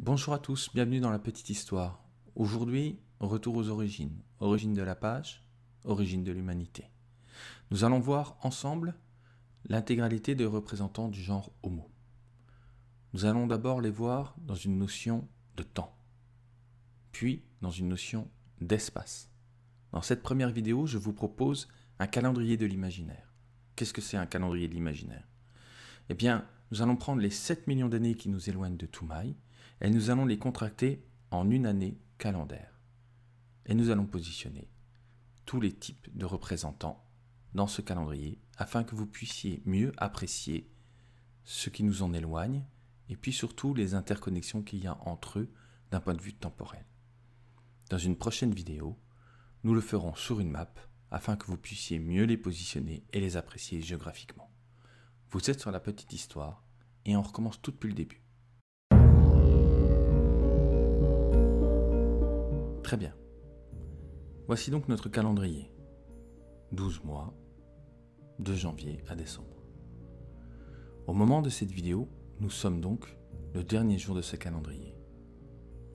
Bonjour à tous, bienvenue dans la petite histoire. Aujourd'hui, retour aux origines. Origine de la page, origine de l'humanité. Nous allons voir ensemble l'intégralité des représentants du genre Homo. Nous allons d'abord les voir dans une notion de temps, puis dans une notion d'espace. Dans cette première vidéo, je vous propose un calendrier de l'imaginaire. Qu'est-ce que c'est un calendrier de l'imaginaire? Eh bien, nous allons prendre les 7 millions d'années qui nous éloignent de Toumaï, et nous allons les contracter en une année calendaire. Et nous allons positionner tous les types de représentants dans ce calendrier afin que vous puissiez mieux apprécier ce qui nous en éloigne et puis surtout les interconnexions qu'il y a entre eux d'un point de vue temporel. Dans une prochaine vidéo, nous le ferons sur une map afin que vous puissiez mieux les positionner et les apprécier géographiquement. Vous êtes sur la petite histoire et on recommence tout depuis le début. Très bien. Voici donc notre calendrier. 12 mois, de janvier à décembre. Au moment de cette vidéo, nous sommes donc le dernier jour de ce calendrier.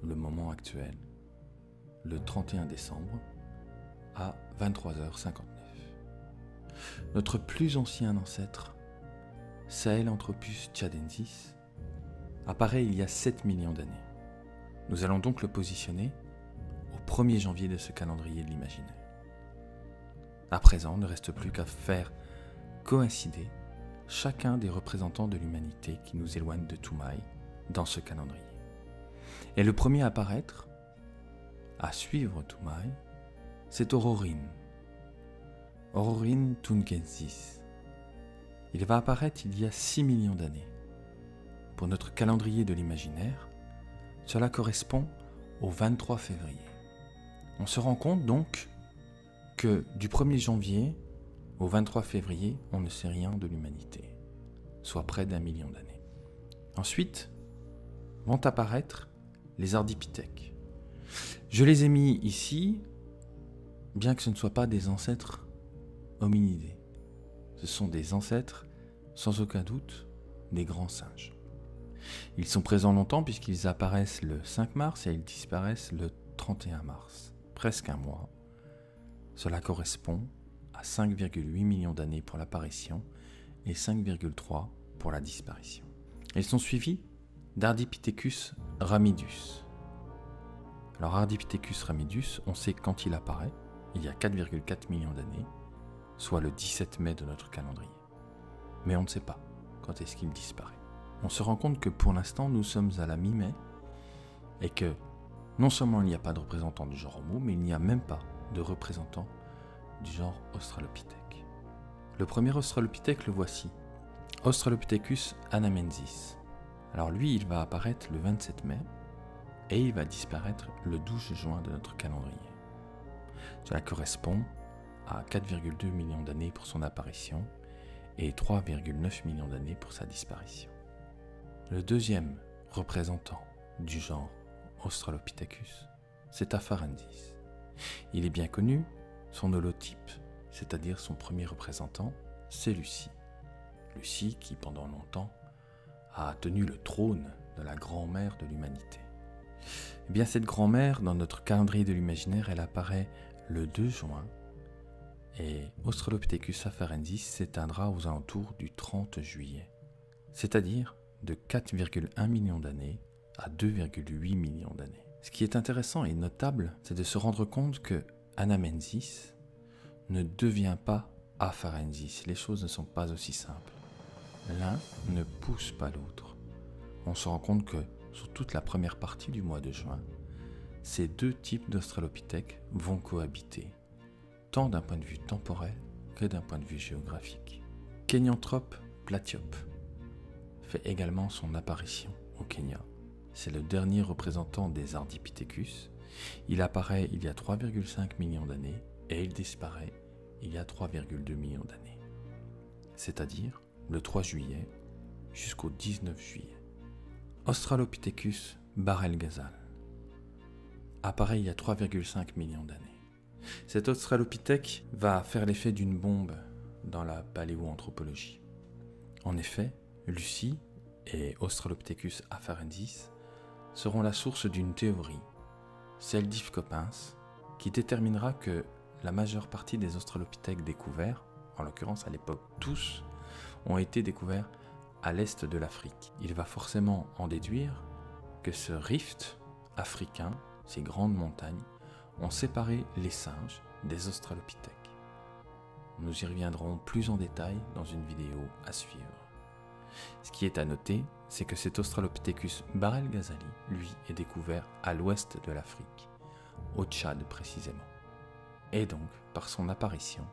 Le moment actuel, le 31 décembre, à 23h59. Notre plus ancien ancêtre, Sahelanthropus tchadensis, apparaît il y a 7 millions d'années. Nous allons donc le positionner au 1er janvier de ce calendrier de l'imaginaire. À présent, il ne reste plus qu'à faire coïncider chacun des représentants de l'humanité qui nous éloignent de Toumaï dans ce calendrier. Et le premier à apparaître, à suivre Toumaï, c'est Ororine. Ororine tungensis. Il va apparaître il y a 6 millions d'années. Pour notre calendrier de l'imaginaire, cela correspond au 23 février. On se rend compte donc que du 1er janvier au 23 février, on ne sait rien de l'humanité, soit près d'1 million d'années. Ensuite, vont apparaître les ardipithèques. Je les ai mis ici, bien que ce ne soient pas des ancêtres hominidés. Ce sont des ancêtres, sans aucun doute, des grands singes. Ils sont présents longtemps puisqu'ils apparaissent le 5 mars et ils disparaissent le 31 mars. Presque un mois. Cela correspond à 5,8 millions d'années pour l'apparition et 5,3 pour la disparition. Ils sont suivis d'Ardipithecus ramidus. Alors Ardipithecus ramidus, on sait quand il apparaît, il y a 4,4 millions d'années, soit le 17 mai de notre calendrier. Mais on ne sait pas quand est-ce qu'il disparaît. On se rend compte que pour l'instant, nous sommes à la mi-mai et que non seulement il n'y a pas de représentant du genre Homo, mais il n'y a même pas de représentant du genre Australopithèque. Le premier Australopithèque, le voici. Australopithecus anamensis. Alors lui, il va apparaître le 27 mai et il va disparaître le 12 juin de notre calendrier. Cela correspond à 4,2 millions d'années pour son apparition et 3,9 millions d'années pour sa disparition. Le deuxième représentant du genre Australopithecus, c'est Afarensis. Il est bien connu, son holotype, c'est-à-dire son premier représentant, c'est Lucie. Lucie qui, pendant longtemps, a tenu le trône de la grand-mère de l'humanité. Eh bien, cette grand-mère, dans notre calendrier de l'imaginaire, elle apparaît le 2 juin et Australopithecus afarensis s'éteindra aux alentours du 30 juillet, c'est-à-dire de 4,1 millions d'années à 2,8 millions d'années. Ce qui est intéressant et notable, c'est de se rendre compte que Anamensis ne devient pas Afarensis. Les choses ne sont pas aussi simples. L'un ne pousse pas l'autre. On se rend compte que sur toute la première partie du mois de juin, ces deux types d'Australopithèques vont cohabiter, tant d'un point de vue temporel que d'un point de vue géographique. Kenyanthrope platyope fait également son apparition au Kenya. C'est le dernier représentant des Ardipithecus. Il apparaît il y a 3,5 millions d'années et il disparaît il y a 3,2 millions d'années. C'est-à-dire le 3 juillet jusqu'au 19 juillet. Australopithecus barrel-ghazal apparaît il y a 3,5 millions d'années. Cet Australopithèque va faire l'effet d'une bombe dans la paléoanthropologie. En effet, Lucie et Australopithecus afarensis seront la source d'une théorie, celle d'Yves Coppens, qui déterminera que la majeure partie des australopithèques découverts, en l'occurrence à l'époque tous, ont été découverts à l'est de l'Afrique. Il va forcément en déduire que ce rift africain, ces grandes montagnes, ont séparé les singes des australopithèques. Nous y reviendrons plus en détail dans une vidéo à suivre. Ce qui est à noter, c'est que cet Australopithecus Barrel-Ghazali, lui, est découvert à l'ouest de l'Afrique, au Tchad précisément. Et donc, par son apparition,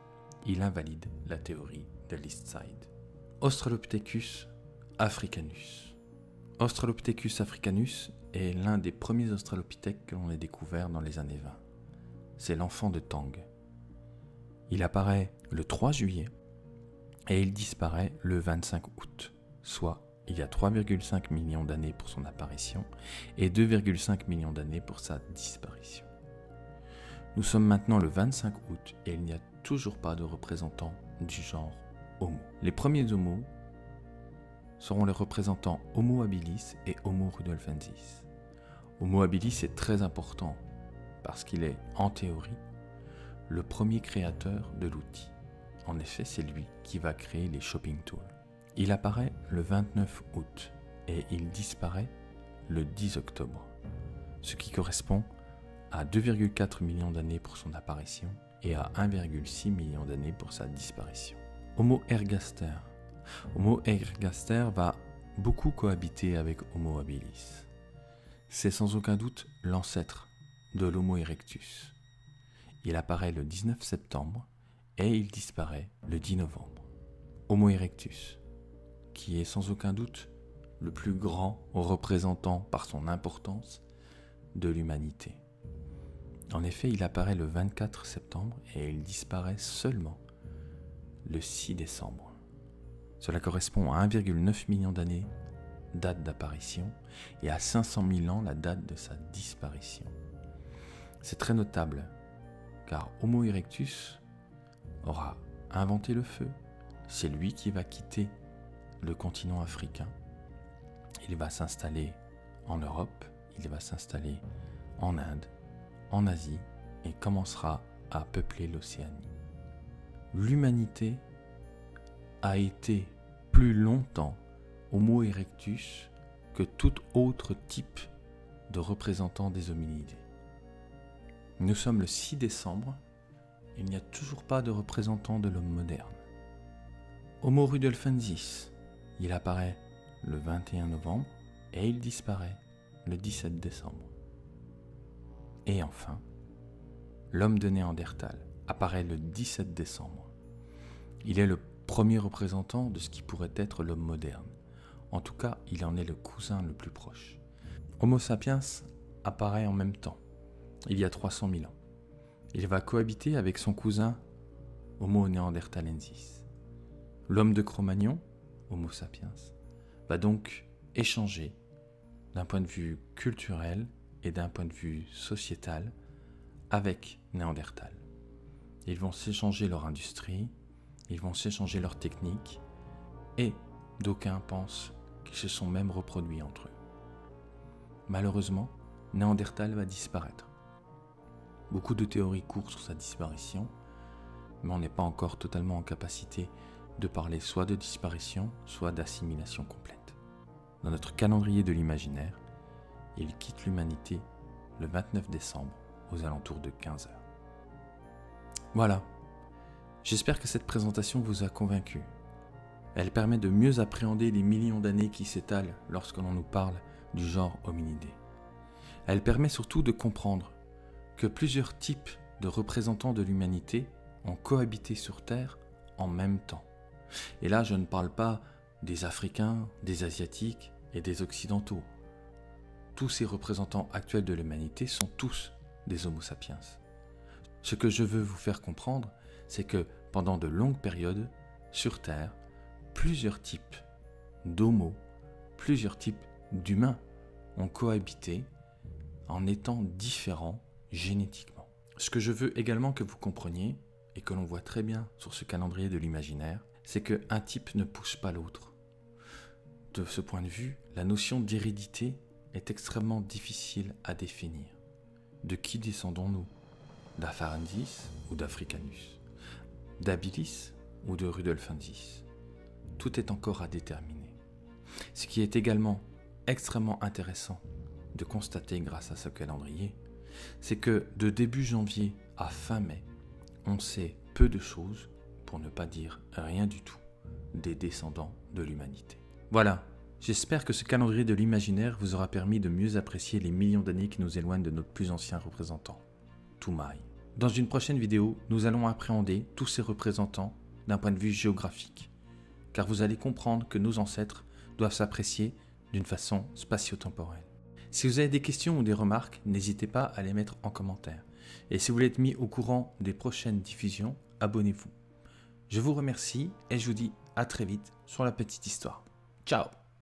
il invalide la théorie de l'East Side. Australopithecus africanus. Australopithecus africanus est l'un des premiers australopithèques que l'on ait découvert dans les années 20. C'est l'enfant de Tang. Il apparaît le 3 juillet et il disparaît le 25 août, soit il y a 3,5 millions d'années pour son apparition et 2,5 millions d'années pour sa disparition. Nous sommes maintenant le 25 août et il n'y a toujours pas de représentants du genre Homo. Les premiers Homo seront les représentants Homo habilis et Homo rudolfensis. Homo habilis est très important parce qu'il est, en théorie, le premier créateur de l'outil. En effet, c'est lui qui va créer les shopping tools. Il apparaît le 29 août et il disparaît le 10 octobre, ce qui correspond à 2,4 millions d'années pour son apparition et à 1,6 million d'années pour sa disparition. Homo ergaster. Homo ergaster va beaucoup cohabiter avec Homo habilis. C'est sans aucun doute l'ancêtre de l'Homo erectus. Il apparaît le 19 septembre et il disparaît le 10 novembre. Homo erectus, qui est sans aucun doute le plus grand représentant par son importance de l'humanité. En effet, il apparaît le 24 septembre et il disparaît seulement le 6 décembre. Cela correspond à 1,9 million d'années, date d'apparition, et à 500 000 ans, la date de sa disparition. C'est très notable, car Homo erectus aura inventé le feu. C'est lui qui va quitter le continent africain. Il va s'installer en Europe, il va s'installer en Inde, en Asie, et commencera à peupler l'Océanie. L'humanité a été plus longtemps Homo erectus que tout autre type de représentant des hominidés. Nous sommes le 6 décembre, il n'y a toujours pas de représentant de l'homme moderne. Homo rudolfensis, il apparaît le 21 novembre et il disparaît le 17 décembre. Et enfin, l'homme de Néandertal apparaît le 17 décembre. Il est le premier représentant de ce qui pourrait être l'homme moderne. En tout cas, il en est le cousin le plus proche. Homo sapiens apparaît en même temps, il y a 300 000 ans. Il va cohabiter avec son cousin Homo neanderthalensis. L'homme de Cro-Magnon, Homo sapiens, va donc échanger d'un point de vue culturel et d'un point de vue sociétal avec Néandertal. Ils vont s'échanger leur industrie, ils vont s'échanger leurs techniques et d'aucuns pensent qu'ils se sont même reproduits entre eux. Malheureusement, Néandertal va disparaître. Beaucoup de théories courent sur sa disparition, mais on n'est pas encore totalement en capacité de parler soit de disparition, soit d'assimilation complète. Dans notre calendrier de l'imaginaire, il quitte l'humanité le 29 décembre aux alentours de 15 h. Voilà, j'espère que cette présentation vous a convaincu. Elle permet de mieux appréhender les millions d'années qui s'étalent lorsque l'on nous parle du genre hominidé. Elle permet surtout de comprendre que plusieurs types de représentants de l'humanité ont cohabité sur Terre en même temps. Et là, je ne parle pas des Africains, des Asiatiques et des Occidentaux. Tous ces représentants actuels de l'humanité sont tous des Homo sapiens. Ce que je veux vous faire comprendre, c'est que pendant de longues périodes, sur Terre, plusieurs types d'Homo, plusieurs types d'humains ont cohabité en étant différents génétiquement. Ce que je veux également que vous compreniez, et que l'on voit très bien sur ce calendrier de l'imaginaire, c'est qu'un type ne pousse pas l'autre. De ce point de vue, la notion d'hérédité est extrêmement difficile à définir. De qui descendons-nous? D'Apharendis ou d'Africanus? D'Habilis ou de Rudolfensis? Tout est encore à déterminer. Ce qui est également extrêmement intéressant de constater grâce à ce calendrier, c'est que de début janvier à fin mai, on sait peu de choses, pour ne pas dire rien du tout, des descendants de l'humanité. Voilà, j'espère que ce calendrier de l'imaginaire vous aura permis de mieux apprécier les millions d'années qui nous éloignent de notre plus ancien représentant, Toumaï. Dans une prochaine vidéo, nous allons appréhender tous ces représentants d'un point de vue géographique, car vous allez comprendre que nos ancêtres doivent s'apprécier d'une façon spatio-temporelle. Si vous avez des questions ou des remarques, n'hésitez pas à les mettre en commentaire. Et si vous voulez être mis au courant des prochaines diffusions, abonnez-vous. Je vous remercie et je vous dis à très vite sur La Petite Histoire. Ciao!